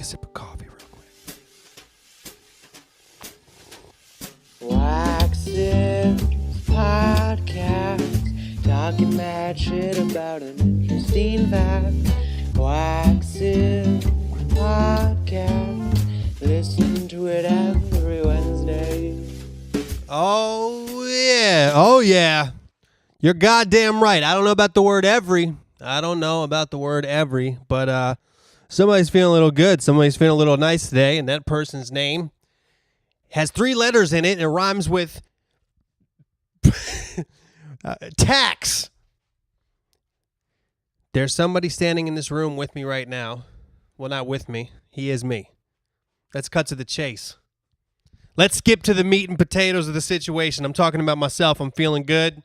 sip of coffee real quick. Wax's podcast, talking mad shit about an interesting fact. Wax's podcast, listen to it every Wednesday. Oh, yeah. Oh, yeah. You're goddamn right. I don't know about the word every, but somebody's feeling a little good. Somebody's feeling a little nice today, and that person's name has 3 letters in it, and it rhymes with tax. There's somebody standing in this room with me right now. Well, not with me. He is me. Let's cut to the chase. Let's skip to the meat and potatoes of the situation. I'm talking about myself. I'm feeling good.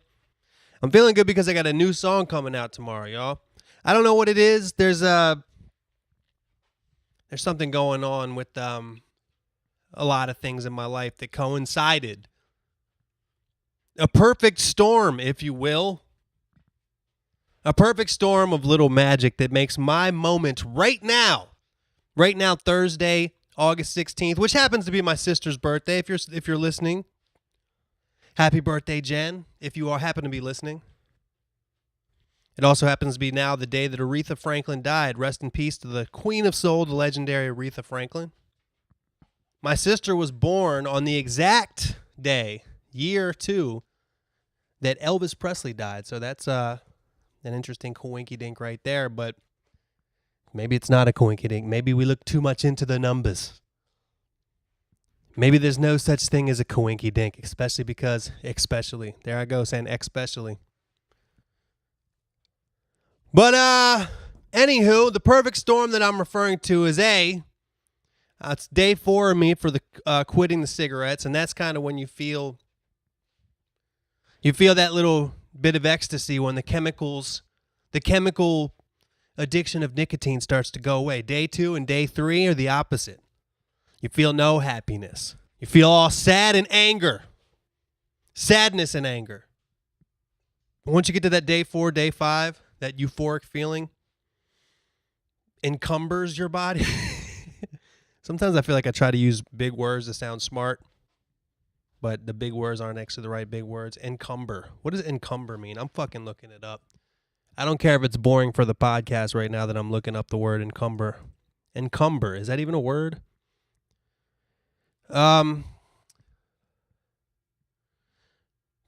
I'm feeling good because I got a new song coming out tomorrow, y'all. I don't know what it is. There's something going on with a lot of things in my life that coincided. A perfect storm, if you will. A perfect storm of little magic that makes my moment right now, Thursday, August 16th, which happens to be my sister's birthday. If you're listening, happy birthday, Jen, if you happen to be listening. It also happens to be now the day that Aretha Franklin died. Rest in peace to the Queen of Soul, the legendary Aretha Franklin. My sister was born on the exact day, year 2, that Elvis Presley died. So that's an interesting coinkydink right there, but maybe it's not a coinkydink. Maybe we look too much into the numbers. Maybe there's no such thing as a coinkydink, especially, there I go saying especially. But, anywho, the perfect storm that I'm referring to is it's day 4 of me for the quitting the cigarettes, and that's kind of when you feel that little bit of ecstasy when the chemical addiction of nicotine starts to go away. Day 2 and day 3 are the opposite. You feel no happiness. You feel all sad and anger. Sadness and anger. Once you get to that day 4, day 5, that euphoric feeling encumbers your body. Sometimes I feel like I try to use big words to sound smart, but the big words aren't next to the right big words. Encumber. What does encumber mean? I'm fucking looking it up. I don't care if it's boring for the podcast right now that I'm looking up the word encumber. Encumber. Is that even a word?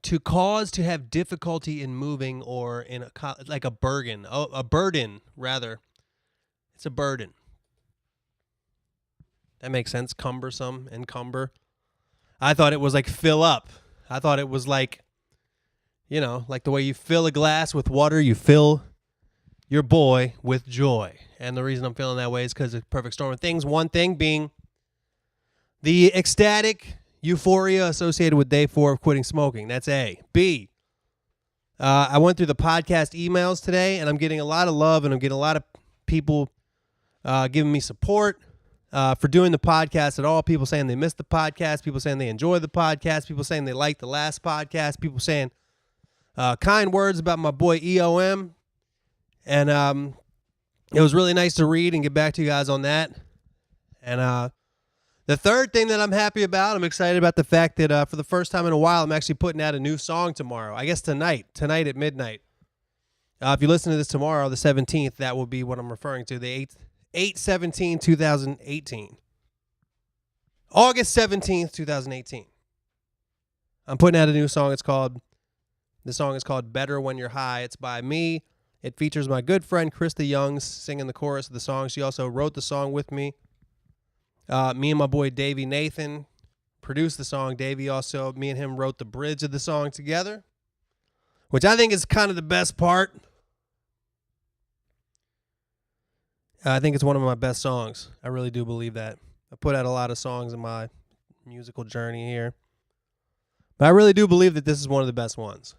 To cause to have difficulty in moving or in like a burden. Oh, a burden, rather. It's a burden. That makes sense. Cumbersome, encumber. I thought it was like fill up. I thought it was like, like the way you fill a glass with water, you fill your boy with joy. And the reason I'm feeling that way is because of perfect storm of things. One thing being the ecstatic euphoria associated with day 4 of quitting smoking. That's A. B. I went through the podcast emails today, and I'm getting a lot of love, and I'm getting a lot of people giving me support for doing the podcast at all. People saying they missed the podcast. People saying they enjoy the podcast. People saying they liked the last podcast. People saying kind words about my boy EOM. And it was really nice to read and get back to you guys on that. And the third thing that I'm happy about, I'm excited about the fact that for the first time in a while, I'm actually putting out a new song tomorrow. I guess tonight at midnight. If you listen to this tomorrow, the 17th, that will be what I'm referring to, the 8/17/2018. August 17th, 2018. I'm putting out a new song. The song is called Better When You're High. It's by me. It features my good friend Krista Youngs singing the chorus of the song. She also wrote the song with me. Me and my boy Davey Nathan produced the song. Davey also, me and him wrote the bridge of the song together, which I think is kind of the best part. I think it's one of my best songs. I really do believe that. I put out a lot of songs in my musical journey here, but I really do believe that this is one of the best ones.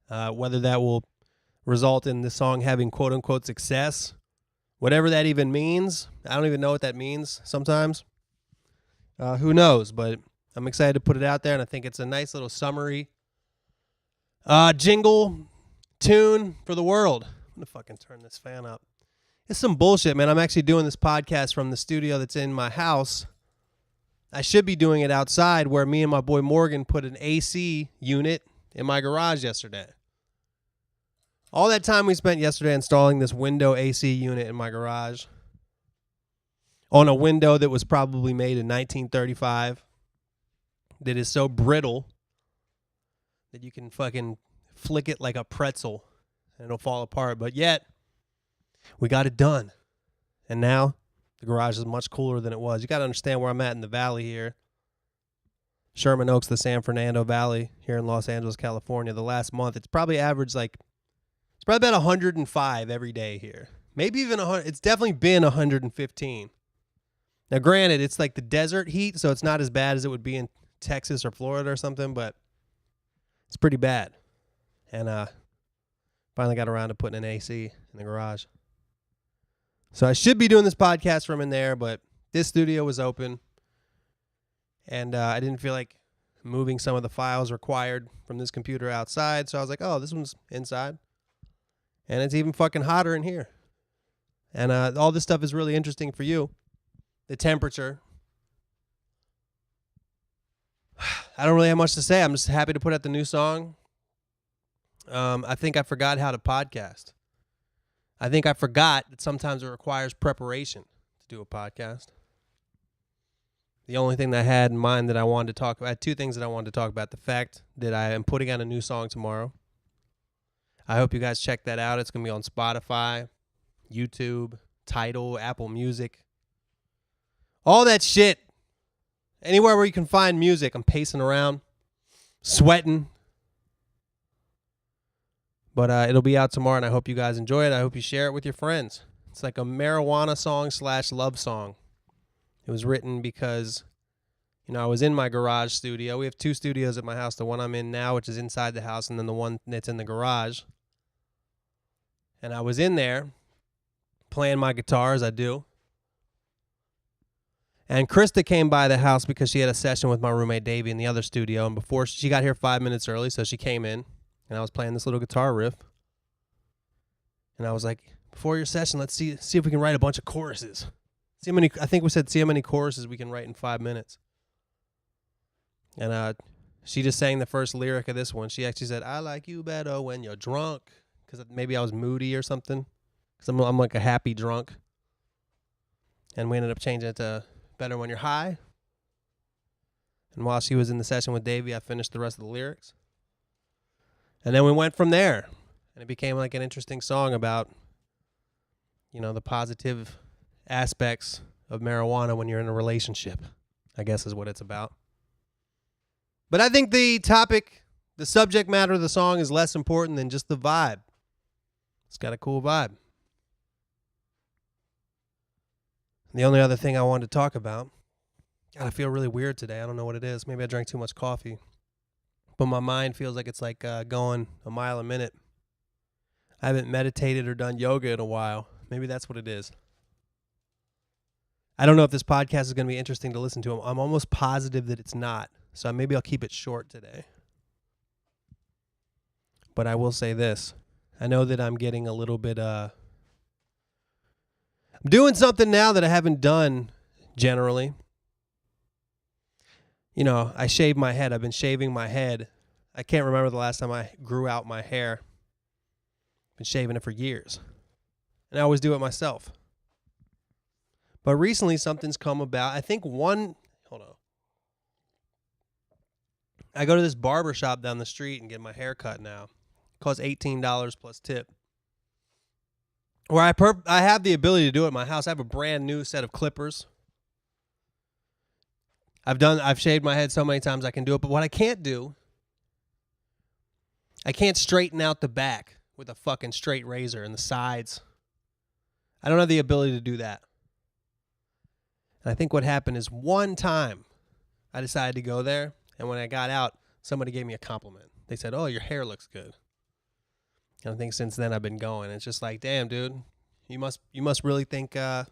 Whether that will result in the song having quote-unquote success, whatever that even means. I don't even know what that means sometimes. Who knows? But I'm excited to put it out there, and I think it's a nice little summary jingle tune for the world. I'm going to fucking turn this fan up. It's some bullshit, man. I'm actually doing this podcast from the studio that's in my house. I should be doing it outside where me and my boy Morgan put an AC unit in my garage yesterday. All that time we spent yesterday installing this window AC unit in my garage on a window that was probably made in 1935 that is so brittle that you can fucking flick it like a pretzel and it'll fall apart. But yet, we got it done. And now, the garage is much cooler than it was. You got to understand where I'm at in the valley here. Sherman Oaks, the San Fernando Valley here in Los Angeles, California. The last month, it's probably averaged it's probably about 105 every day here. Maybe even 100. It's definitely been 115. Now, granted, it's like the desert heat, so it's not as bad as it would be in Texas or Florida or something, but it's pretty bad. And finally got around to putting an AC in the garage. So I should be doing this podcast from in there, but this studio was open, and I didn't feel like moving some of the files required from this computer outside, so I was like, oh, this one's inside. And it's even fucking hotter in here. And all this stuff is really interesting for you. The temperature. I don't really have much to say. I'm just happy to put out the new song. I think I forgot how to podcast. I think I forgot that sometimes it requires preparation to do a podcast. The only thing that I had in mind that I wanted to talk about, I had two things that I wanted to talk about. The fact that I am putting out a new song tomorrow. I hope you guys check that out. It's going to be on Spotify, YouTube, Tidal, Apple Music. All that shit. Anywhere where you can find music, I'm pacing around, sweating. But it'll be out tomorrow, and I hope you guys enjoy it. I hope you share it with your friends. It's like a marijuana song / love song. It was written because, I was in my garage studio. We have two studios at my house. The one I'm in now, which is inside the house, and then the one that's in the garage. And I was in there playing my guitar, as I do. And Krista came by the house because she had a session with my roommate Davey in the other studio. And before she got here 5 minutes early, so she came in. And I was playing this little guitar riff. And I was like, before your session, let's see if we can write a bunch of choruses. See how many choruses we can write in 5 minutes. And she just sang the first lyric of this one. She actually said, I like you better when you're drunk. Because maybe I was moody or something. Because I'm like a happy drunk. And we ended up changing it to better when you're high. And while she was in the session with Davey, I finished the rest of the lyrics. And then we went from there. And it became like an interesting song about, the positive aspects of marijuana when you're in a relationship, I guess is what it's about. But I think the subject matter of the song is less important than just the vibe. It's got a cool vibe. The only other thing I wanted to talk about, God, I feel really weird today. I don't know what it is. Maybe I drank too much coffee. But my mind feels like it's like going a mile a minute. I haven't meditated or done yoga in a while. Maybe that's what it is. I don't know if this podcast is going to be interesting to listen to. I'm almost positive that it's not. So maybe I'll keep it short today. But I will say this. I know that I'm getting a little bit... I'm doing something now that I haven't done generally. I shave my head. I've been shaving my head. I can't remember the last time I grew out my hair. Been shaving it for years. And I always do it myself. But recently something's come about. I think hold on. I go to this barber shop down the street and get my hair cut now. It costs $18 plus tip. Where I have the ability to do it at my house. I have a brand new set of clippers. I've shaved my head so many times I can do it, but what I can't do, I can't straighten out the back with a fucking straight razor and the sides. I don't have the ability to do that. And I think what happened is one time I decided to go there, and when I got out, somebody gave me a compliment. They said, "Oh, your hair looks good." And I think since then I've been going. It's just like, damn, dude, you must really think you're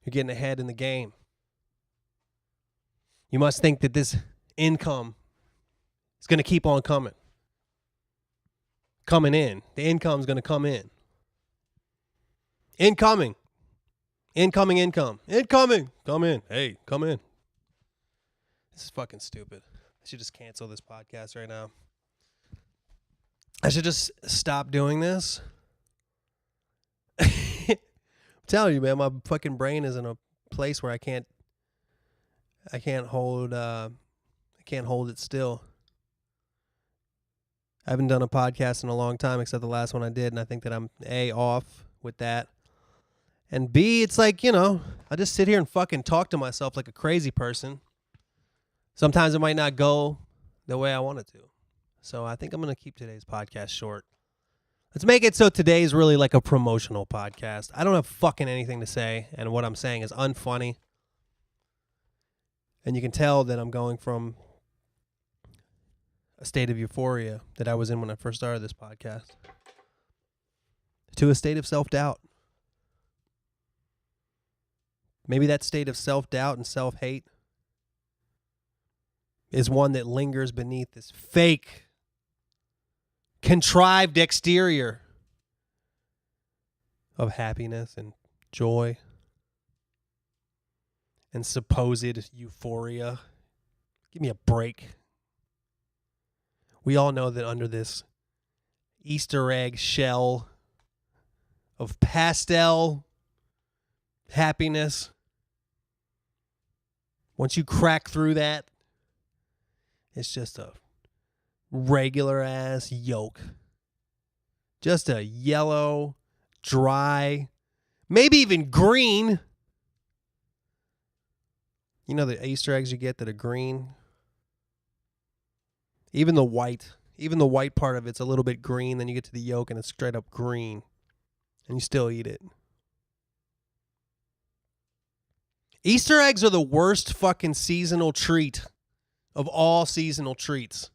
getting ahead in the game. You must think that this income is going to keep on coming in. The income's going to come in. Incoming. Incoming income. Incoming. Come in. Hey, come in. This is fucking stupid. I should just cancel this podcast right now. I should just stop doing this. I'm telling you, man, my fucking brain is in a place where I can't hold it still. I haven't done a podcast in a long time except the last one I did, and I think that I'm A, off with that. And B, it's like, I just sit here and fucking talk to myself like a crazy person. Sometimes it might not go the way I want it to. So I think I'm going to keep today's podcast short. Let's make it so today's really like a promotional podcast. I don't have fucking anything to say, and what I'm saying is unfunny. And you can tell that I'm going from a state of euphoria that I was in when I first started this podcast to a state of self-doubt. Maybe that state of self-doubt and self-hate is one that lingers beneath this fake, contrived exterior of happiness and joy and supposed euphoria. Give me a break. We all know that under this Easter egg shell of pastel happiness, once you crack through that, it's just a regular ass yolk. Just a yellow, dry, maybe even green. You know the Easter eggs you get that are green? Even the white part of it's a little bit green, then you get to the yolk and it's straight up green. And you still eat it. Easter eggs are the worst fucking seasonal treat of all seasonal treats.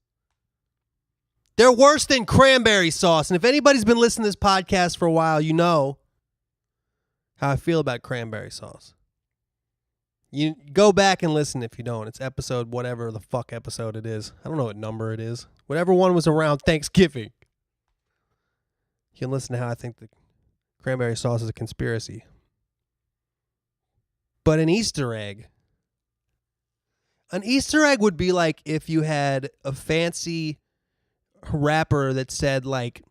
They're worse than cranberry sauce. And if anybody's been listening to this podcast for a while, you know how I feel about cranberry sauce. You go back and listen if you don't. It's episode whatever the fuck episode it is. I don't know what number it is. Whatever one was around Thanksgiving. You can listen to how I think the cranberry sauce is a conspiracy. But an Easter egg would be like if you had a fancy wrapper that said like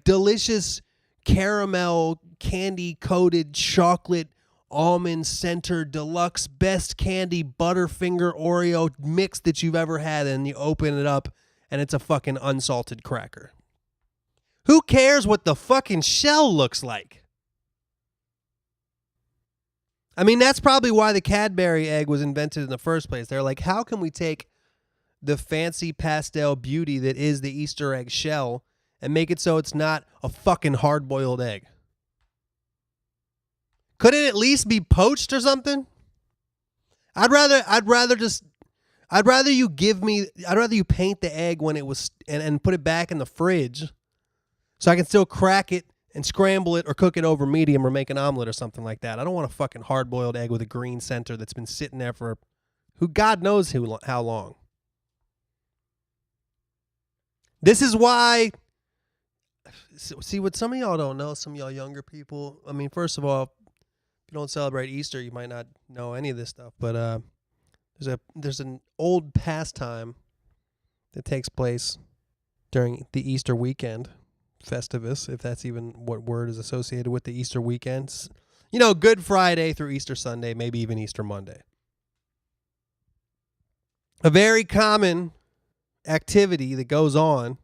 delicious caramel candy coated chocolate almond center deluxe best candy Butterfinger Oreo mix that you've ever had, and you open it up and it's a fucking unsalted cracker. Who cares what the fucking shell looks like? I mean, that's probably why the Cadbury egg was invented in the first place. They're like, how can we take the fancy pastel beauty that is the Easter egg shell and make it so it's not a fucking hard-boiled egg? Could it at least be poached or something? I'd rather you paint the egg when it was and put it back in the fridge so I can still crack it and scramble it or cook it over medium or make an omelet or something like that. I don't want a fucking hard-boiled egg with a green center that's been sitting there for God knows how long. This is why, see what some of y'all don't know, some of y'all younger people, I mean, first of all, if you don't celebrate Easter, you might not know any of this stuff, but there's an old pastime that takes place during the Easter weekend. Festivus, if that's even what word is associated with the Easter weekends. You know, Good Friday through Easter Sunday, maybe even Easter Monday. A very common activity that goes on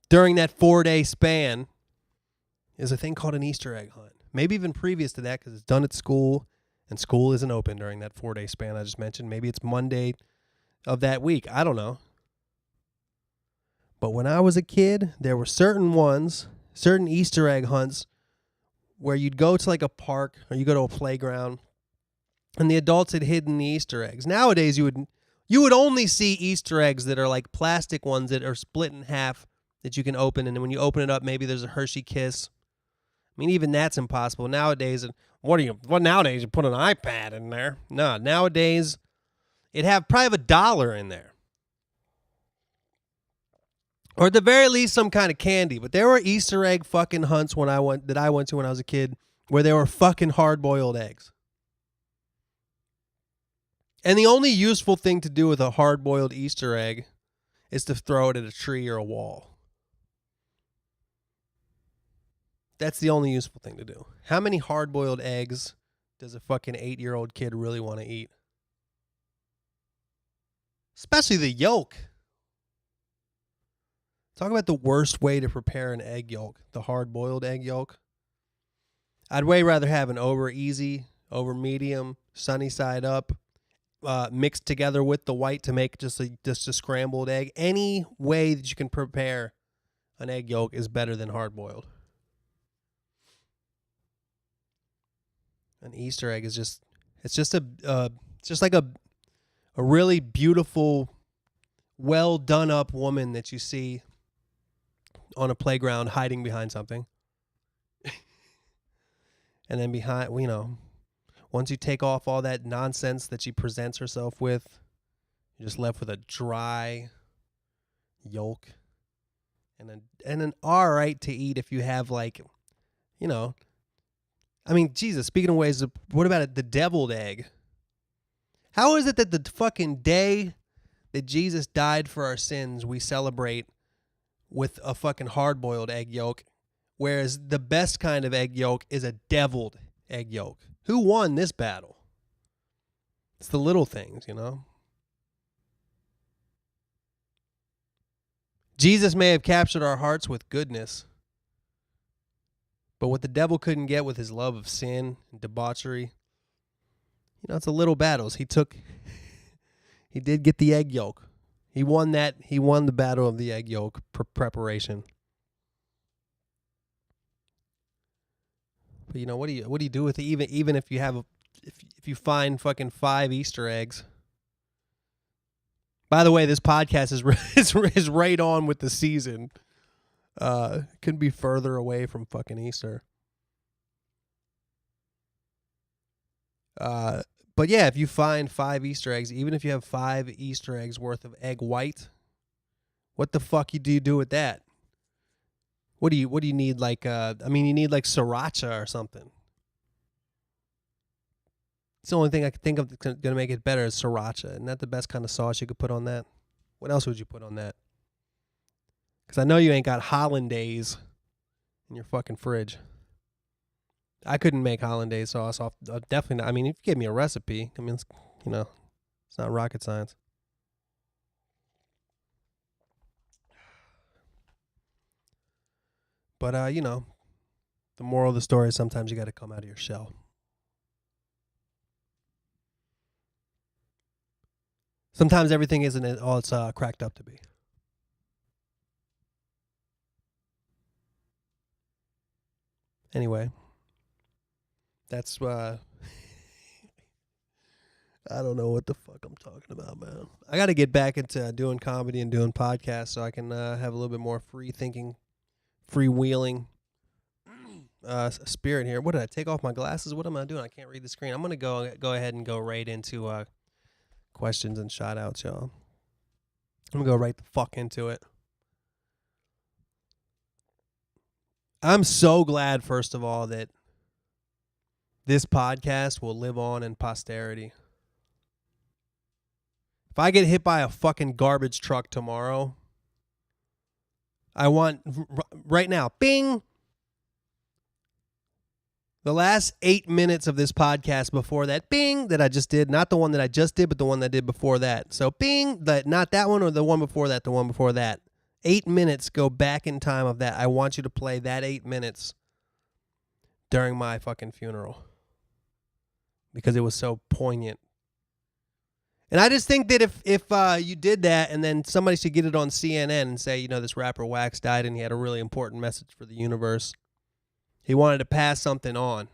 during that 4-day span is a thing called an Easter egg hunt. Maybe even previous to that because it's done at school, and school isn't open during that 4-day span I just mentioned. Maybe it's Monday of that week. I don't know. But when I was a kid, there were certain Easter egg hunts where you'd go to like a park or you go to a playground and the adults had hidden the Easter eggs. Nowadays, you would only see Easter eggs that are like plastic ones that are split in half that you can open. And then when you open it up, maybe there's a Hershey Kiss. I mean, even that's impossible. Nowadays, nowadays you put an iPad in there? No, nowadays it'd probably have $1 in there. Or at the very least, some kind of candy. But there were Easter egg fucking hunts that I went to when I was a kid where there were fucking hard-boiled eggs. And the only useful thing to do with a hard-boiled Easter egg is to throw it at a tree or a wall. That's the only useful thing to do. How many hard-boiled eggs does a fucking 8-year-old kid really want to eat? Especially the yolk. Talk about the worst way to prepare an egg yolk, the hard-boiled egg yolk. I'd way rather have an over easy, over medium, sunny side up, mixed together with the white to make just a scrambled egg. Any way that you can prepare an egg yolk is better than hard-boiled. An Easter egg is just like a really beautiful, well done up woman that you see on a playground hiding behind something. And then behind, once you take off all that nonsense that she presents herself with, you're just left with a dry yolk and an all right to eat if you have Jesus, speaking of ways, what about it, the deviled egg? How is it that the fucking day that Jesus died for our sins, we celebrate with a fucking hard-boiled egg yolk, whereas the best kind of egg yolk is a deviled egg yolk? Who won this battle? It's the little things, Jesus may have captured our hearts with goodness, but what the devil couldn't get with his love of sin and debauchery, it's the little battles. He did get the egg yolk. He won that. He won the battle of the egg yolk preparation. But what do you do with it? Even if you have if you find fucking 5 Easter eggs. By the way, this podcast is right on with the season. Couldn't be further away from fucking Easter. But yeah, if you find 5 Easter eggs, even if you have 5 Easter eggs worth of egg white, what the fuck do you do with that? What do you need? You need like sriracha or something. It's the only thing I can think of that's going to make it better is sriracha. Isn't that the best kind of sauce you could put on that? What else would you put on that? Because I know you ain't got hollandaise in your fucking fridge. I couldn't make hollandaise sauce off. Definitely not. I mean, if you gave me a recipe, it's not rocket science. But, the moral of the story is sometimes you got to come out of your shell. Sometimes everything isn't all it's cracked up to be. Anyway, that's I don't know what the fuck I'm talking about, man. I got to get back into doing comedy and doing podcasts so I can have a little bit more free thinking, freewheeling spirit here. What did I take off my glasses? What am I doing? I can't read the screen. I'm gonna go ahead and go right into questions and shout outs, y'all. I'm gonna go right the fuck into it. I'm so glad, first of all, that this podcast will live on in posterity. If I get hit by a fucking garbage truck tomorrow, I want, right now, bing, the last 8 minutes of this podcast before that, bing, that I just did, not the one that I just did, but the one that I did before that. So bing, not that one or the one before that, the one before that. 8 minutes, go back in time of that. I want you to play that 8 minutes during my fucking funeral because it was so poignant. And I just think that if you did that and then somebody should get it on CNN and say, this rapper Wax died and he had a really important message for the universe. He wanted to pass something on.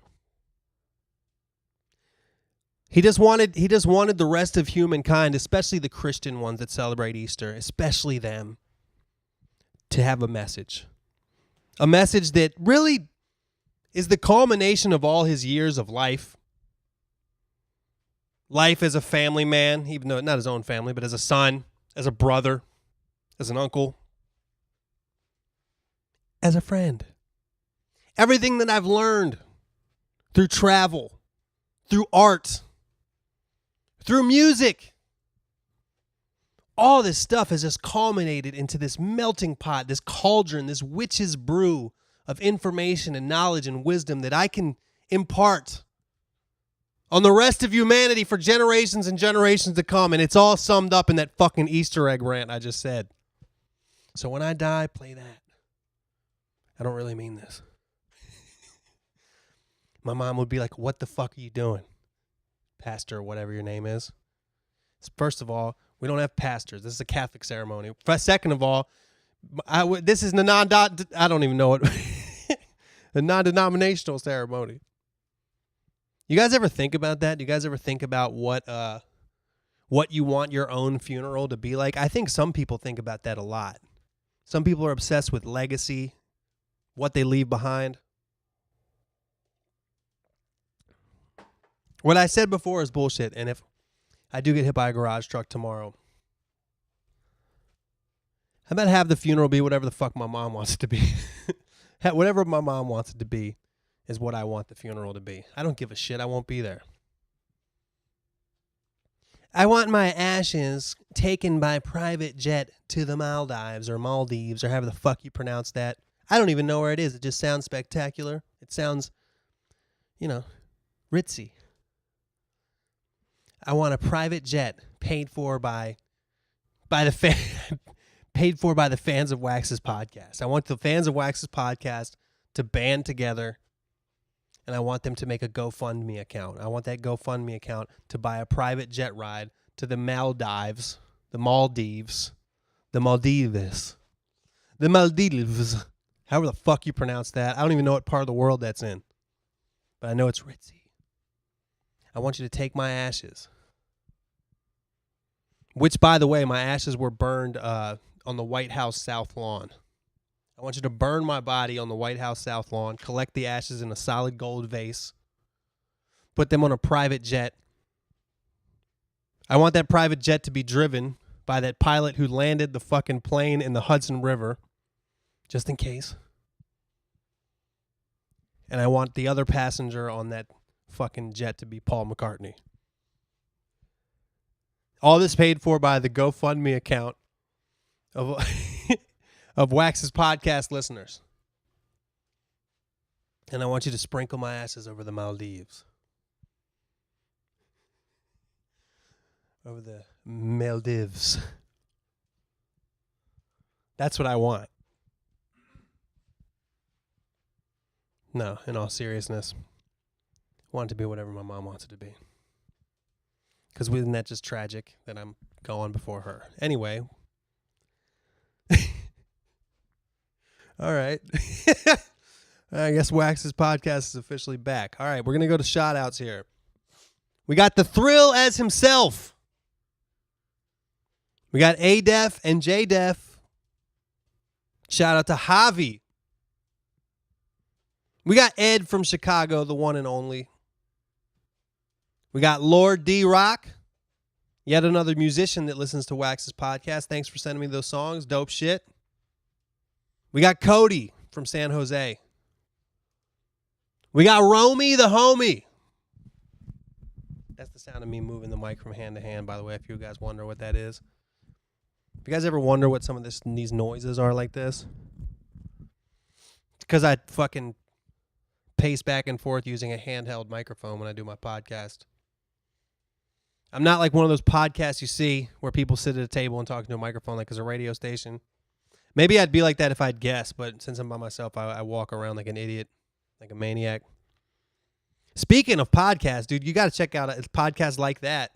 He just wanted the rest of humankind, especially the Christian ones that celebrate Easter, especially them, to have a message. A message that really is the culmination of all his years of life. Life as a family man, even though not his own family, but as a son, as a brother, as an uncle, as a friend. Everything that I've learned through travel, through art, through music, all this stuff has just culminated into this melting pot, this cauldron, this witch's brew of information and knowledge and wisdom that I can impart on the rest of humanity for generations and generations to come. And it's all summed up in that fucking Easter egg rant I just said. So when I die, play that. I don't really mean this. My mom would be like, what the fuck are you doing? Pastor, whatever your name is. First of all, we don't have pastors. This is a Catholic ceremony. Second of all, this is the I don't even know it. The non-denominational ceremony. You guys ever think about that? Do you guys ever think about what you want your own funeral to be like? I think some people think about that a lot. Some people are obsessed with legacy, what they leave behind. What I said before is bullshit, and if I do get hit by a garage truck tomorrow, how about have the funeral be whatever the fuck my mom wants it to be? Whatever my mom wants it to be is what I want the funeral to be. I don't give a shit. I won't be there. I want my ashes taken by private jet to the Maldives or however the fuck you pronounce that. I don't even know where it is. It just sounds spectacular. It sounds, ritzy. I want a private jet paid for by the paid for by the fans of Wax's podcast. I want the fans of Wax's podcast to band together, and I want them to make a GoFundMe account. I want that GoFundMe account to buy a private jet ride to the Maldives, however the fuck you pronounce that. I don't even know what part of the world that's in, but I know it's ritzy. I want you to take my ashes, which, by the way, my ashes were burned on the White House South Lawn. I want you to burn my body on the White House South Lawn, collect the ashes in a solid gold vase, put them on a private jet. I want that private jet to be driven by that pilot who landed the fucking plane in the Hudson River, just in case. And I want the other passenger on that fucking jet to be Paul McCartney. All this paid for by the GoFundMe account of of Wax's podcast listeners. And I want you to sprinkle my ashes over the Maldives. Over the Maldives. That's what I want. No, in all seriousness, I want it to be whatever my mom wants it to be. Because isn't that just tragic that I'm going before her? Anyway. All right. I guess Wax's podcast is officially back. All right, we're going to go to shout-outs here. We got the Thrill as himself. We got A-Def and J-Def. Shout out to Javi. We got Ed from Chicago, the one and only. We got Lord D-Rock, yet another musician that listens to Wax's podcast. Thanks for sending me those songs. Dope shit. We got Cody from San Jose. We got Romy the homie. That's the sound of me moving the mic from hand to hand, by the way, if you guys wonder what that is. If you guys ever wonder what some of these noises are like this, it's because I fucking pace back and forth using a handheld microphone when I do my podcast. I'm not like one of those podcasts you see where people sit at a table and talk to a microphone like it's a radio station. Maybe I'd be like that if I'd guess, but since I'm by myself, I walk around like an idiot, like a maniac. Speaking of podcasts, dude, you got to check out a podcast like that.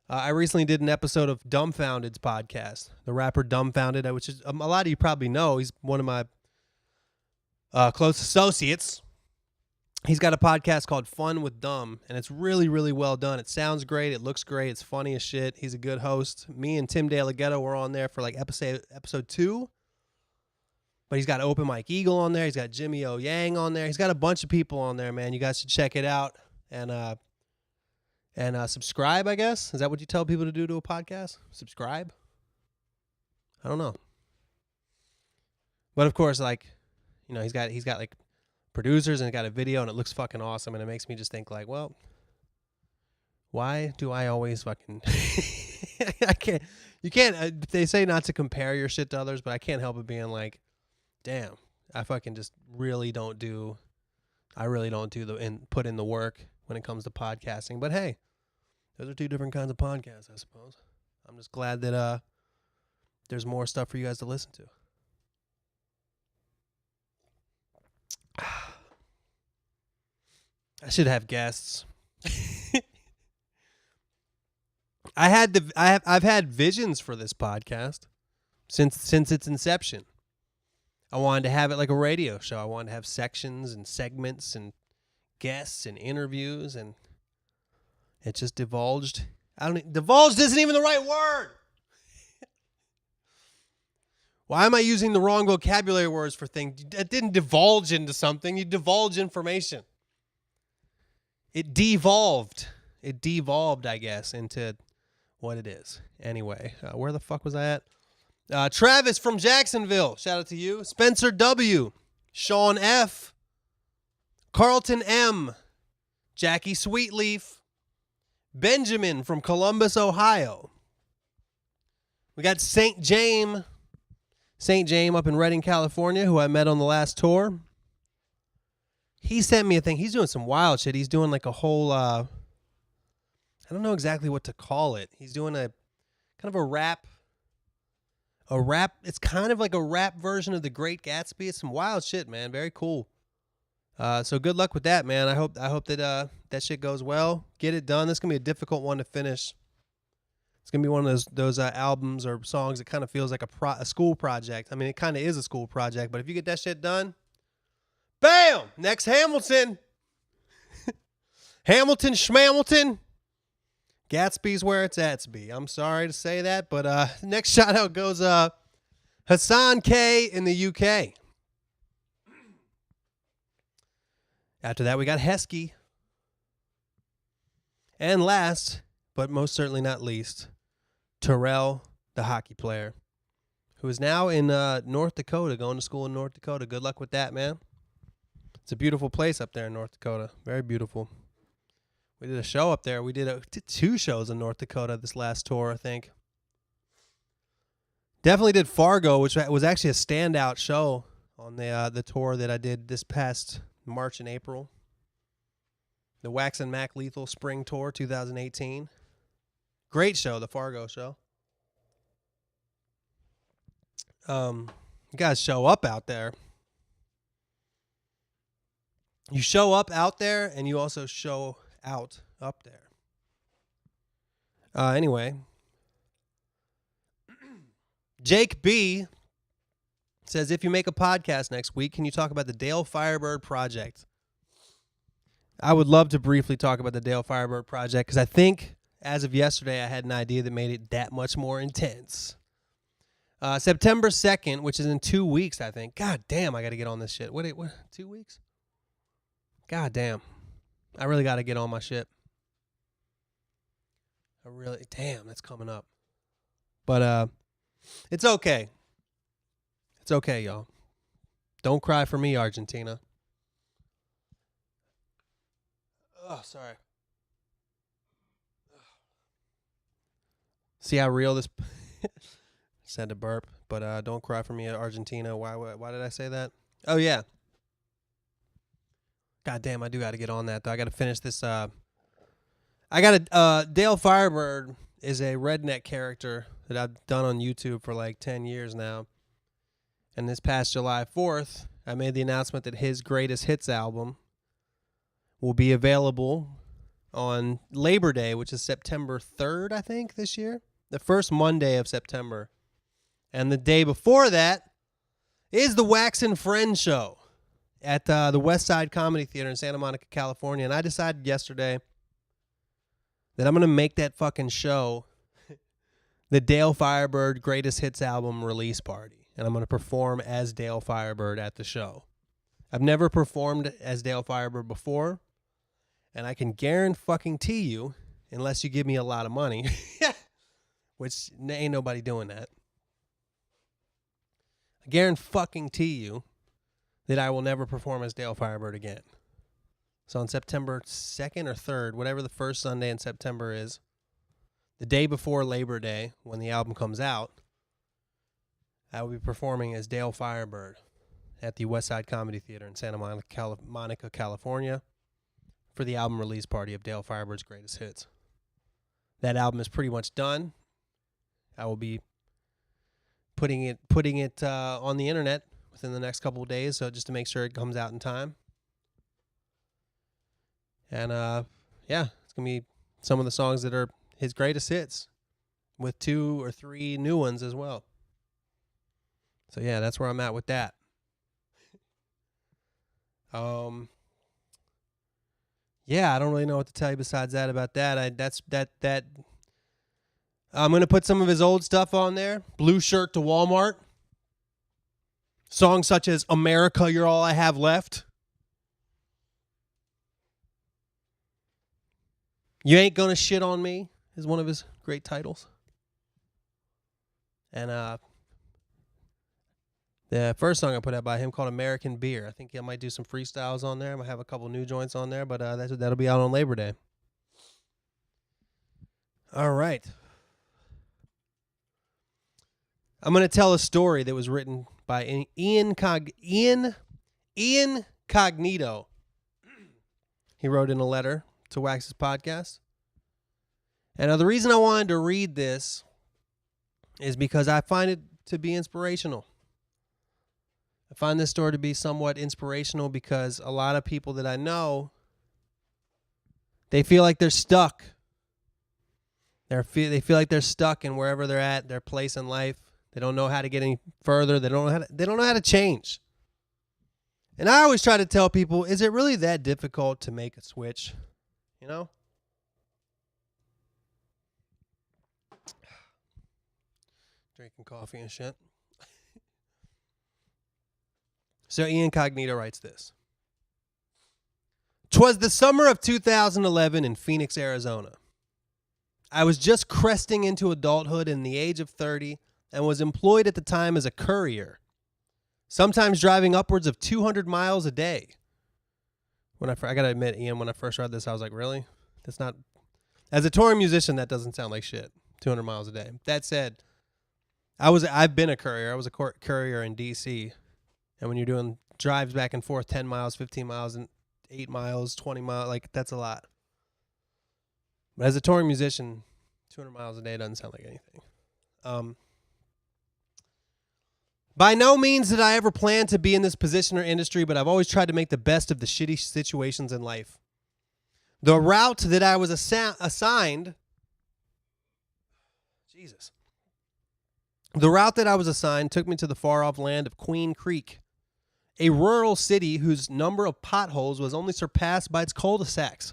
I recently did an episode of Dumbfounded's podcast, the rapper Dumbfounded, which is a lot of you probably know. He's one of my close associates. He's got a podcast called Fun with Dumb, and it's really, really well done. It sounds great. It looks great. It's funny as shit. He's a good host. Me and Tim DeLaGhetto were on there for like episode 2. But he's got Open Mike Eagle on there. He's got Jimmy O Yang on there. He's got a bunch of people on there, man. You guys should check it out and subscribe, I guess. Is that what you tell people to do to a podcast? Subscribe? I don't know. But of course, like, You know, he's got like producers and got a video and it looks fucking awesome. And it makes me just think like, well, why do I always fucking, you can't, they say not to compare your shit to others, but I can't help it being like, damn, I fucking just really don't do and put in the work when it comes to podcasting. But hey, those are two different kinds of podcasts, I suppose. I'm just glad that there's more stuff for you guys to listen to. I should have guests. I've had visions for this podcast since its inception. I wanted to have it like a radio show. I wanted to have sections and segments and guests and interviews, and it just divulged. Divulged isn't even the right word. Why am I using the wrong vocabulary words for things? It didn't divulge into something. You divulge information. It devolved. It devolved, I guess, into what it is. Anyway, where the fuck was I at? Travis from Jacksonville. Shout out to you. Spencer W. Sean F. Carlton M. Jackie Sweetleaf. Benjamin from Columbus, Ohio. We got St. James up in Redding, California, who I met on the last tour. He sent me a thing. He's doing some wild shit. He's doing like a whole, I don't know exactly what to call it. He's doing a kind of a rap. It's kind of like a rap version of The Great Gatsby. It's some wild shit, man. Very cool. So good luck with that, man. I hope that that shit goes well. Get it done. This is gonna be a difficult one to finish. It's gonna be one of those albums or songs that kind of feels like a school project. I mean, it kind of is a school project, but if you get that shit done, bam! Next Hamilton. Hamilton Schmamilton. Gatsby's where it's at, I'm sorry to say that, but next shout out goes Hassan K in the UK. After that, we got Heskey. And last, but most certainly not least, Terrell, the hockey player, who is now in North Dakota, going to school in North Dakota. Good luck with that, man. It's a beautiful place up there in North Dakota. Very beautiful. We did a show up there. We did 2 shows in North Dakota this last tour, I think. Definitely did Fargo, which was actually a standout show on the tour that I did this past March and April. The Wax and Mac Lethal Spring Tour 2018. Great show, the Fargo show. You guys show up out there. You show up out there, and you also show out up there. Anyway, Jake B says, if you make a podcast next week, can you talk about the Dale Firebird project? I would love to briefly talk about the Dale Firebird project because I think as of yesterday I had an idea that made it that much more intense. September 2nd, which is in 2 weeks, I think. God damn, I got to get on this shit. What 2 weeks? God damn. I really got to get on my shit. Damn, that's coming up. But it's okay. It's okay, y'all. Don't cry for me, Argentina. Oh, sorry. See how real this... Said to burp, but don't cry for me, Argentina. Why did I say that? Oh, yeah. God damn, I do got to get on that, though. I got to finish this. Dale Firebird is a redneck character that I've done on YouTube for like 10 years now. And this past July 4th, I made the announcement that his greatest hits album will be available on Labor Day, which is September 3rd, I think, this year. The first Monday of September. And the day before that is the Wax and Friends show at the West Side Comedy Theater in Santa Monica, California. And I decided yesterday that I'm going to make that fucking show the Dale Firebird Greatest Hits Album release party. And I'm going to perform as Dale Firebird at the show. I've never performed as Dale Firebird before. And I can guarantee you, unless you give me a lot of money, which ain't nobody doing that. I guarantee you that I will never perform as Dale Firebird again. So on September 2nd or 3rd, whatever the first Sunday in September is, the day before Labor Day, when the album comes out, I will be performing as Dale Firebird at the Westside Comedy Theater in Santa Monica, California, for the album release party of Dale Firebird's Greatest Hits. That album is pretty much done. I will be putting it on the internet within the next couple of days, so just to make sure it comes out in time. And it's gonna be some of the songs that are his greatest hits, with 2 or 3 new ones as well. So yeah, that's where I'm at with that. Yeah, I don't really know what to tell you besides that about that. I'm gonna put some of his old stuff on there. Blue Shirt to Walmart. Songs such as America, You're All I Have Left. You Ain't Gonna Shit on Me is one of his great titles. And the first song I put out by him called American Beer. I think I might do some freestyles on there. I might have a couple new joints on there, but that'll be out on Labor Day. All right. I'm going to tell a story that was written by Ian Cognito. He wrote in a letter to Wax's podcast. And the reason I wanted to read this is because I find it to be inspirational. I find this story to be somewhat inspirational because a lot of people that I know, they feel like they're stuck. They feel like they're stuck in wherever they're at, their place in life. They don't know how to get any further. They don't know how to change. And I always try to tell people, is it really that difficult to make a switch? You know? Drinking coffee and shit. So Ian Cognito writes this. 'Twas the summer of 2011 in Phoenix, Arizona. I was just cresting into adulthood in the age of 30 and was employed at the time as a courier, sometimes driving upwards of 200 miles a day. I got to admit, Ian, when I first read this, I was like, really? That's not... As a touring musician, that doesn't sound like shit, 200 miles a day. That said, I've been a courier. I was a courier in D.C., and when you're doing drives back and forth, 10 miles, 15 miles, and 8 miles, 20 miles, like, that's a lot. But as a touring musician, 200 miles a day doesn't sound like anything. By no means did I ever plan to be in this position or industry, but I've always tried to make the best of the shitty situations in life. The route that I was assigned... Jesus. The route that I was assigned took me to the far-off land of Queen Creek, a rural city whose number of potholes was only surpassed by its cul-de-sacs.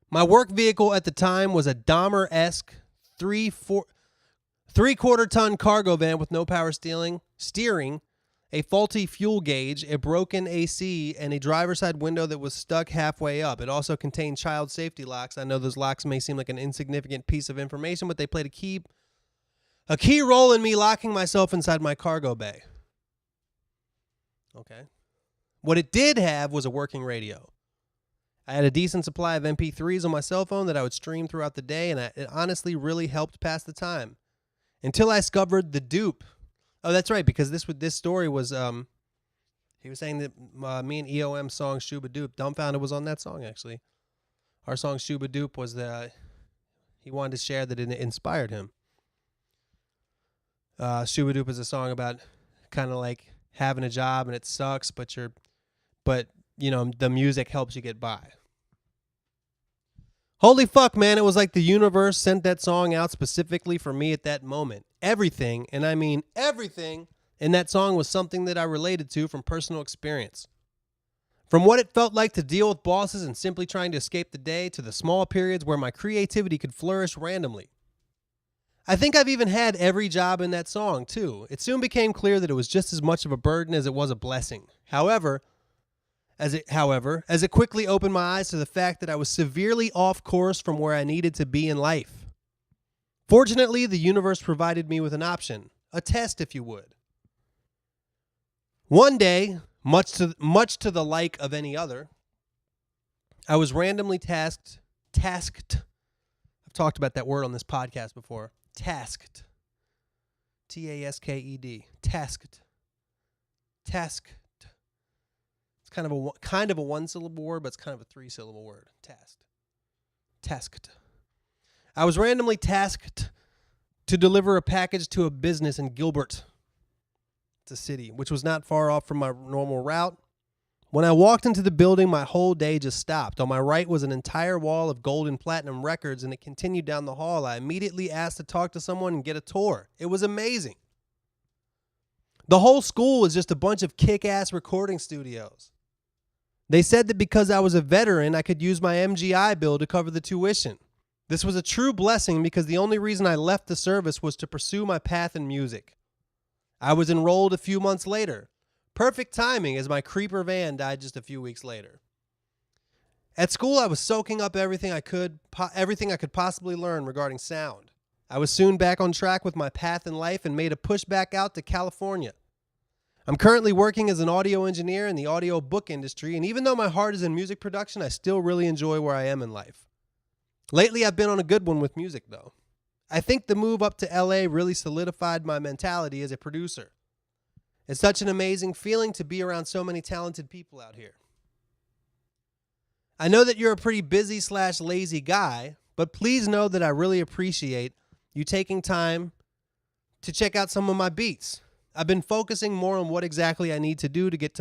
My work vehicle at the time was a Dahmer-esque 3/4 ton cargo van with no power steering, a faulty fuel gauge, a broken AC, and a driver's side window that was stuck halfway up. It also contained child safety locks. I know those locks may seem like an insignificant piece of information, but they played a key role in me locking myself inside my cargo bay. Okay. What it did have was a working radio. I had a decent supply of MP3s on my cell phone that I would stream throughout the day, and it honestly really helped pass the time. Until I discovered the dupe. Oh, that's right, because this story was, he was saying that me and EOM's song Shuba Dupe, Dumbfounded was on that song, actually. Our song Shuba Dupe was he wanted to share that it inspired him. Shuba Dupe is a song about kind of like having a job and it sucks, but you know, the music helps you get by. Holy fuck, man, it was like the universe sent that song out specifically for me at that moment. Everything, and I mean everything, in that song was something that I related to from personal experience. From what it felt like to deal with bosses and simply trying to escape the day, to the small periods where my creativity could flourish randomly. I think I've even had every job in that song, too. It soon became clear that it was just as much of a burden as it was a blessing. However, as it quickly opened my eyes to the fact that I was severely off course from where I needed to be in life. Fortunately, the universe provided me with an option, a test if you would. One day, much to the like of any other, I was randomly tasked. I've talked about that word on this podcast before. Tasked. Tasked. Tasked. It's kind of a one-syllable word, but it's kind of a three-syllable word. Tasked. I was randomly tasked to deliver a package to a business in Gilbert. It's a city, which was not far off from my normal route. When I walked into the building, my whole day just stopped. On my right was an entire wall of gold and platinum records, and it continued down the hall. I immediately asked to talk to someone and get a tour. It was amazing. The whole school was just a bunch of kick-ass recording studios. They said that because I was a veteran, I could use my MGI bill to cover the tuition. This was a true blessing because the only reason I left the service was to pursue my path in music. I was enrolled a few months later. Perfect timing as my creeper van died just a few weeks later. At school, I was soaking up everything I could possibly learn regarding sound. I was soon back on track with my path in life and made a push back out to California. I'm currently working as an audio engineer in the audio book industry, and even though my heart is in music production, I still really enjoy where I am in life. Lately, I've been on a good one with music, though. I think the move up to LA really solidified my mentality as a producer. It's such an amazing feeling to be around so many talented people out here. I know that you're a pretty busy/lazy guy, but please know that I really appreciate you taking time to check out some of my beats. I've been focusing more on what exactly I need to do to get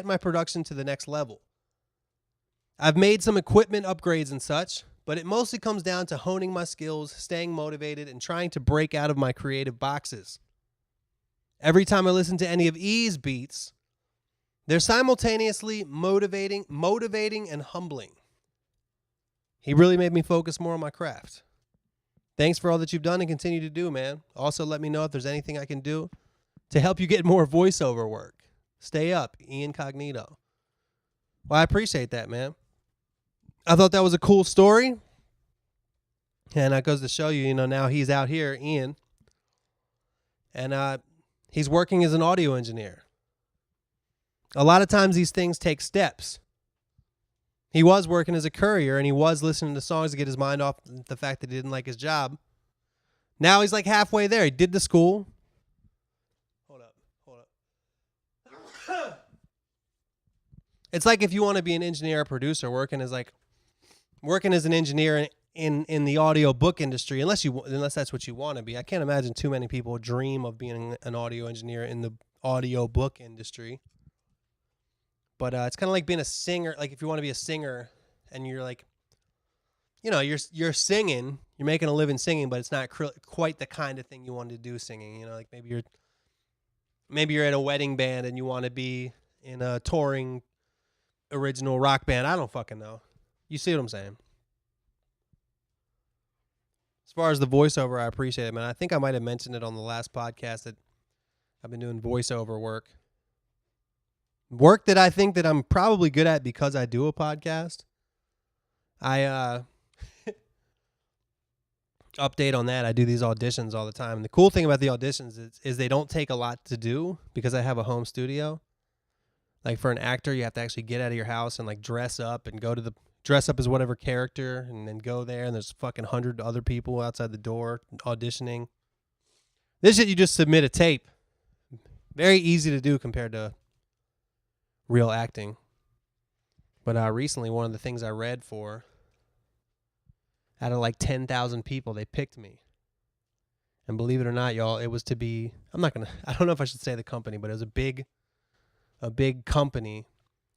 my production to the next level. I've made some equipment upgrades and such, but it mostly comes down to honing my skills, staying motivated, and trying to break out of my creative boxes. Every time I listen to any of E's beats, they're simultaneously motivating and humbling. He really made me focus more on my craft. Thanks for all that you've done and continue to do, man. Also, let me know if there's anything I can do to help you get more voiceover work. Stay up, Ian Cognito. Well, I appreciate that, man. I thought that was a cool story. And that goes to show you, now he's out here, Ian. And he's working as an audio engineer. A lot of times these things take steps. He was working as a courier, and he was listening to songs to get his mind off the fact that he didn't like his job. Now he's like halfway there. He did the school. Hold up. It's like if you want to be an engineer or producer, working as an engineer in the audio book industry, unless that's what you want to be. I can't imagine too many people dream of being an audio engineer in the audio book industry. But it's kind of like being a singer. Like if you want to be a singer and you're like, you're singing, you're making a living singing, but it's not quite the kind of thing you want to do singing. Like maybe you're at a wedding band and you want to be in a touring original rock band. I don't fucking know. You see what I'm saying? As far as the voiceover, I appreciate it, man. I think I might have mentioned it on the last podcast that I've been doing voiceover work. Work that I think that I'm probably good at because I do a podcast. I update on that. I do these auditions all the time. And the cool thing about the auditions is they don't take a lot to do because I have a home studio. Like for an actor, you have to actually get out of your house and like dress up and dress up as whatever character and then go there, and there's fucking 100 other people outside the door auditioning. This shit, you just submit a tape. Very easy to do compared to real acting. But recently, one of the things I read for, out of like 10,000 people, they picked me. And believe it or not, y'all, it was to be, I don't know if I should say the company, but it was a big company.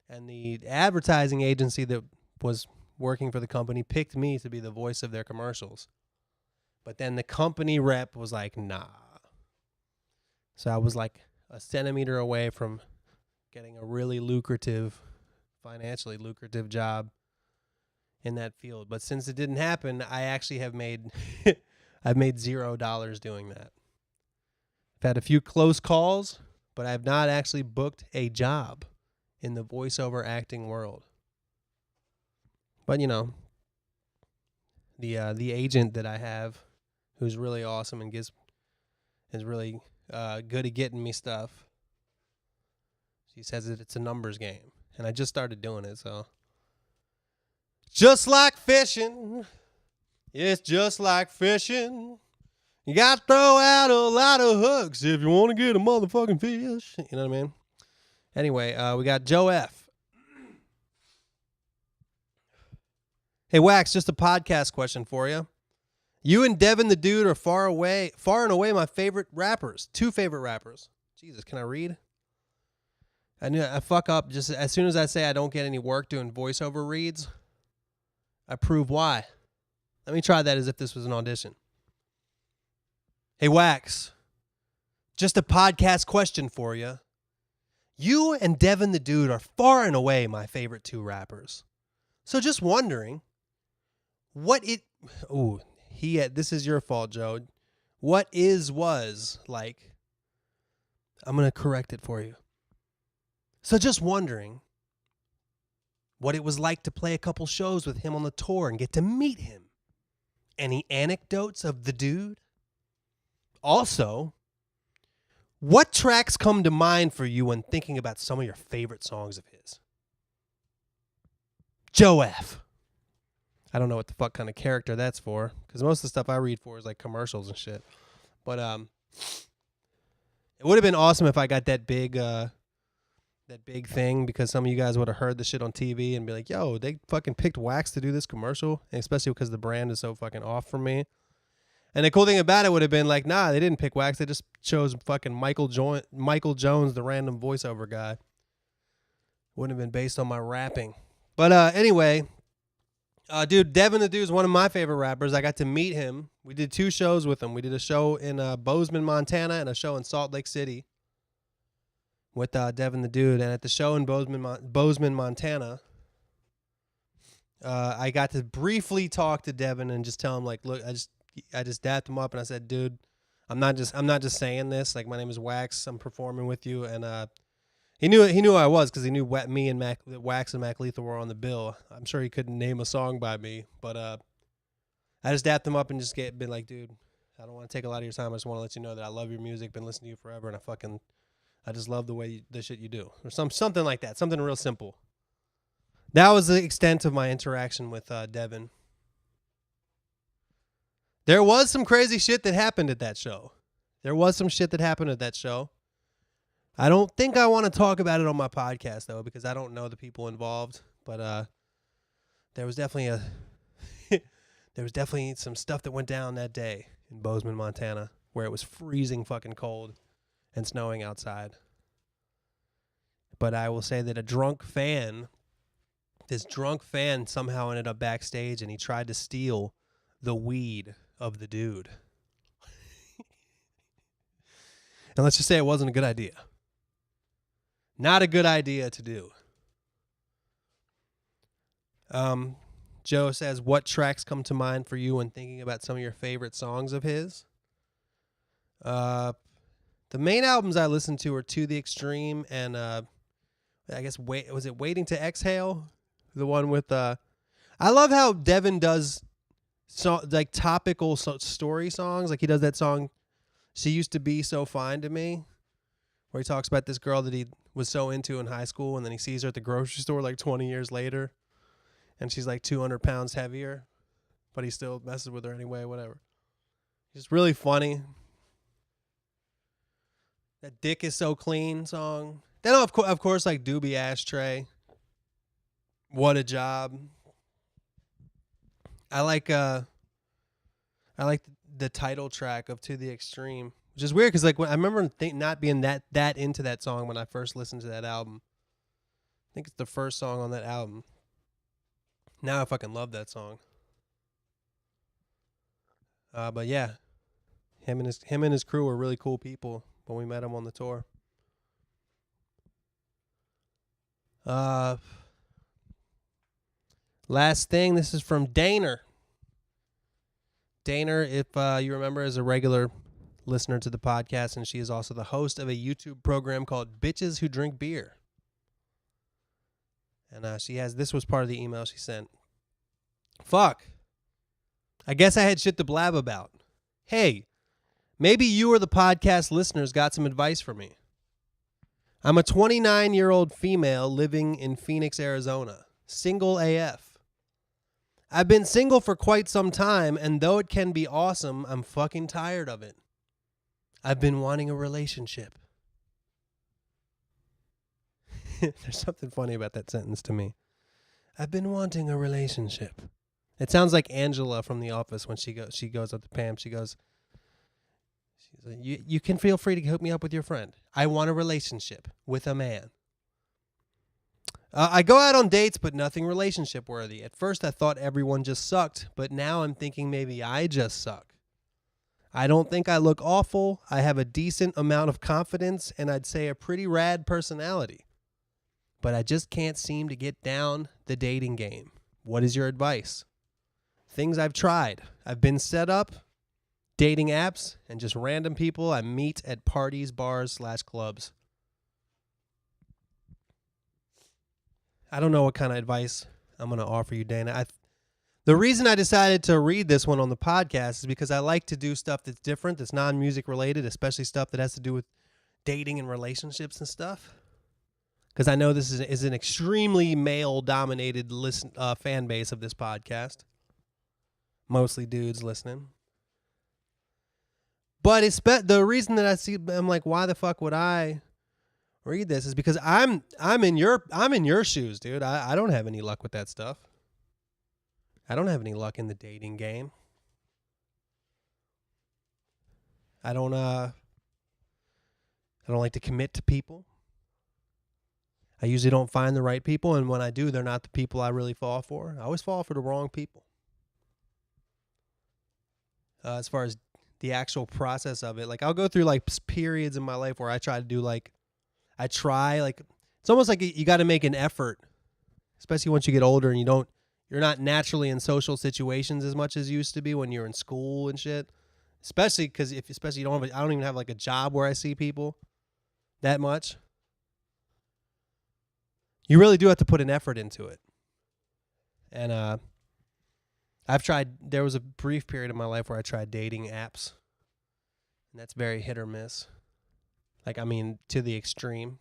And the advertising agency that was working for the company picked me to be the voice of their commercials. But then the company rep was like, nah. So I was like a centimeter away from getting a really financially lucrative job in that field. But since it didn't happen, I actually have made I've made $0 doing that. I've had a few close calls, but I have not actually booked a job in the voiceover acting world. But the agent that I have, who's really awesome and is really good at getting me stuff, She says that it's a numbers game. And I just started doing it, so. Just like fishing. It's just like fishing. You got to throw out a lot of hooks if you want to get a motherfucking fish. You know what I mean? Anyway, we got Joe F. Hey, Wax, just a podcast question for you. You and Devin the Dude are far and away my favorite rappers. 2 favorite rappers. Jesus, can I read? I fuck up just as soon as I say I don't get any work doing voiceover reads. I prove why. Let me try that as if this was an audition. Hey, Wax, just a podcast question for you. You and Devin the Dude are far and away my favorite 2 rappers. So just wondering, this is your fault, Joe. Was like, I'm going to correct it for you. So just wondering what it was like to play a couple shows with him on the tour and get to meet him. Any anecdotes of the dude? Also, what tracks come to mind for you when thinking about some of your favorite songs of his? Joe F. I don't know what the fuck kind of character that's for, because most of the stuff I read for is like commercials and shit. But it would have been awesome if I got that big thing, because some of you guys would have heard the shit on TV and be like, yo, they fucking picked Wax to do this commercial, and especially because the brand is so fucking off from me. And the cool thing about it would have been like, nah, they didn't pick Wax. They just chose fucking Michael Jones, the random voiceover guy. Wouldn't have been based on my rapping. But anyway, dude, Devin the Dude is one of my favorite rappers. I got to meet him. We did 2 shows with him. We did a show in Bozeman, Montana, and a show in Salt Lake City with Devin the Dude. And at the show in Bozeman, Montana, I got to briefly talk to Devin and just tell him, like, look, I just dapped him up and I said, dude, I'm not just saying this. Like, my name is Wax. I'm performing with you. And he knew who I was, because he knew me and Wax and Mac Lethal were on the bill. I'm sure he couldn't name a song by me, but I just dapped him up and just been like, dude, I don't want to take a lot of your time. I just want to let you know that I love your music. Been listening to you forever, and I just love the shit you do, or something like that. Something real simple. That was the extent of my interaction with Devin. There was some crazy shit that happened at that show. I don't think I want to talk about it on my podcast, though, because I don't know the people involved. But there was definitely some stuff that went down that day in Bozeman, Montana, where it was freezing fucking cold and snowing outside. But I will say that this drunk fan somehow ended up backstage, and he tried to steal the weed of the dude. And let's just say it wasn't a good idea. Not a good idea to do. Joe says, what tracks come to mind for you when thinking about some of your favorite songs of his? The main albums I listened to are To the Extreme and I guess was it Waiting to Exhale? The one with I love how Devin does like topical story songs. Like he does that song, She Used to Be So Fine to Me, where he talks about this girl that he was so into in high school, and then he sees her at the grocery store like 20 years later, and she's like 200 pounds heavier, but he still messes with her anyway, whatever. It's really funny. That Dick Is So Clean song. Then, of course, like Doobie Ashtray. What a Job. I like the title track of To the Extreme, which is weird because like I remember not being that into that song when I first listened to that album. I think it's the first song on that album. Now I fucking love that song. But yeah, him and his crew were really cool people when we met him on the tour. Last thing, this is from Daner. Daner, if you remember, is a regular listener to the podcast, and she is also the host of a YouTube program called Bitches Who Drink Beer. And this was part of the email she sent. Fuck. I guess I had shit to blab about. Hey, maybe you or the podcast listeners got some advice for me. I'm a 29-year-old female living in Phoenix, Arizona. Single AF. I've been single for quite some time, and though it can be awesome, I'm fucking tired of it. I've been wanting a relationship. There's something funny about that sentence to me. I've been wanting a relationship. It sounds like Angela from The Office when she goes up to Pam. She's like, you can feel free to hook me up with your friend. I want a relationship with a man. I go out on dates, but nothing relationship worthy. At first, I thought everyone just sucked, but now I'm thinking maybe I just suck. I don't think I look awful. I have a decent amount of confidence, and I'd say a pretty rad personality. But I just can't seem to get down the dating game. What is your advice? Things I've tried. I've been set up, dating apps, and just random people I meet at parties, bars, /clubs. I don't know what kind of advice I'm going to offer you, Dana. The reason I decided to read this one on the podcast is because I like to do stuff that's different, that's non-music related, especially stuff that has to do with dating and relationships and stuff. Because I know this is an extremely male-dominated fan base of this podcast. Mostly dudes listening. But the reason that I'm like, why the fuck would I read this is because I'm in your shoes, dude. I don't have any luck with that stuff. I don't have any luck in the dating game. I don't like to commit to people. I usually don't find the right people, and when I do, they're not the people I really fall for. I always fall for the wrong people. As far as the actual process of it, like I'll go through like periods in my life where I try to do it's almost like you got to make an effort, especially once you get older and you're not naturally in social situations as much as you used to be when you're in school and shit. Especially because I don't even have like a job where I see people that much. You really do have to put an effort into it. And there was a brief period in my life where I tried dating apps. And that's very hit or miss. To the extreme.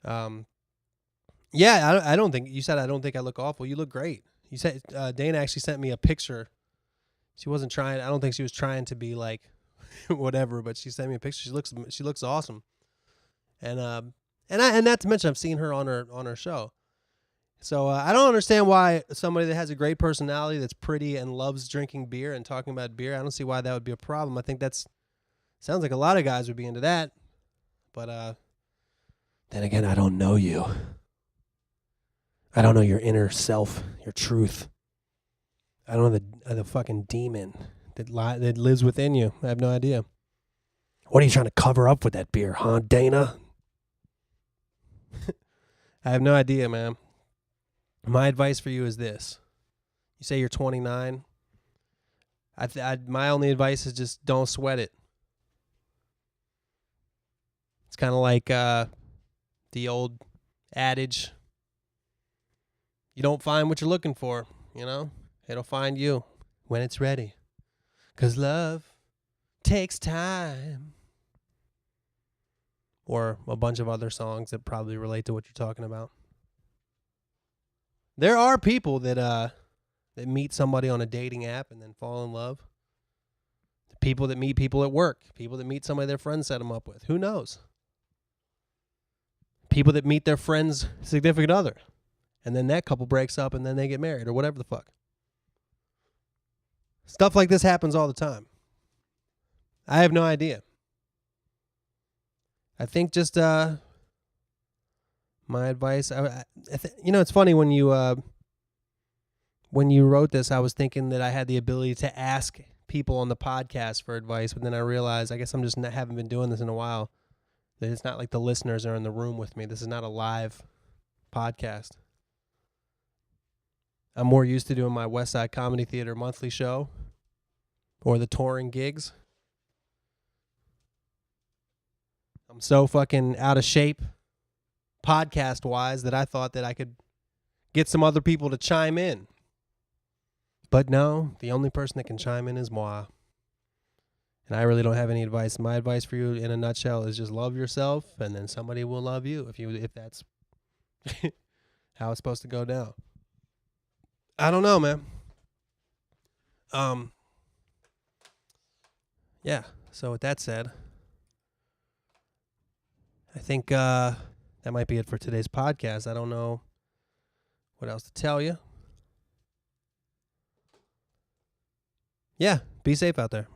Yeah, I don't think, you said I don't think I look awful. You look great. You said, Dana actually sent me a picture. She wasn't trying, I don't think she was trying to be like, whatever, but she sent me a picture. She looks awesome. And not to mention I've seen her on her show. So I don't understand why somebody that has a great personality, that's pretty and loves drinking beer and talking about beer, I don't see why that would be a problem. I think sounds like a lot of guys would be into that. But then again, I don't know you. I don't know your inner self, your truth. I don't know the fucking demon that lives within you. I have no idea. What are you trying to cover up with that beer, huh, Dana? I have no idea, man. My advice for you is this. You say you're 29. My only advice is just don't sweat it. It's kind of like the old adage, you don't find what you're looking for, It'll find you when it's ready. 'Cause love takes time. Or a bunch of other songs that probably relate to what you're talking about. There are people that meet somebody on a dating app and then fall in love. People that meet people at work. People that meet somebody their friends set them up with. Who knows? People that meet their friend's significant other. And then that couple breaks up and then they get married or whatever the fuck. Stuff like this happens all the time. I have no idea. I think just my advice. It's funny when you wrote this, I was thinking that I had the ability to ask people on the podcast for advice, but then I realized I guess I'm just haven't been doing this in a while. That it's not like the listeners are in the room with me. This is not a live podcast. I'm more used to doing my West Side Comedy Theater monthly show or the touring gigs. I'm so fucking out of shape podcast-wise that I thought that I could get some other people to chime in. But no, the only person that can chime in is moi. And I really don't have any advice. My advice for you in a nutshell is just love yourself, and then somebody will love you if that's how it's supposed to go down. I don't know, man. Yeah. So with that said, I think that might be it for today's podcast. I don't know what else to tell you. Yeah, be safe out there.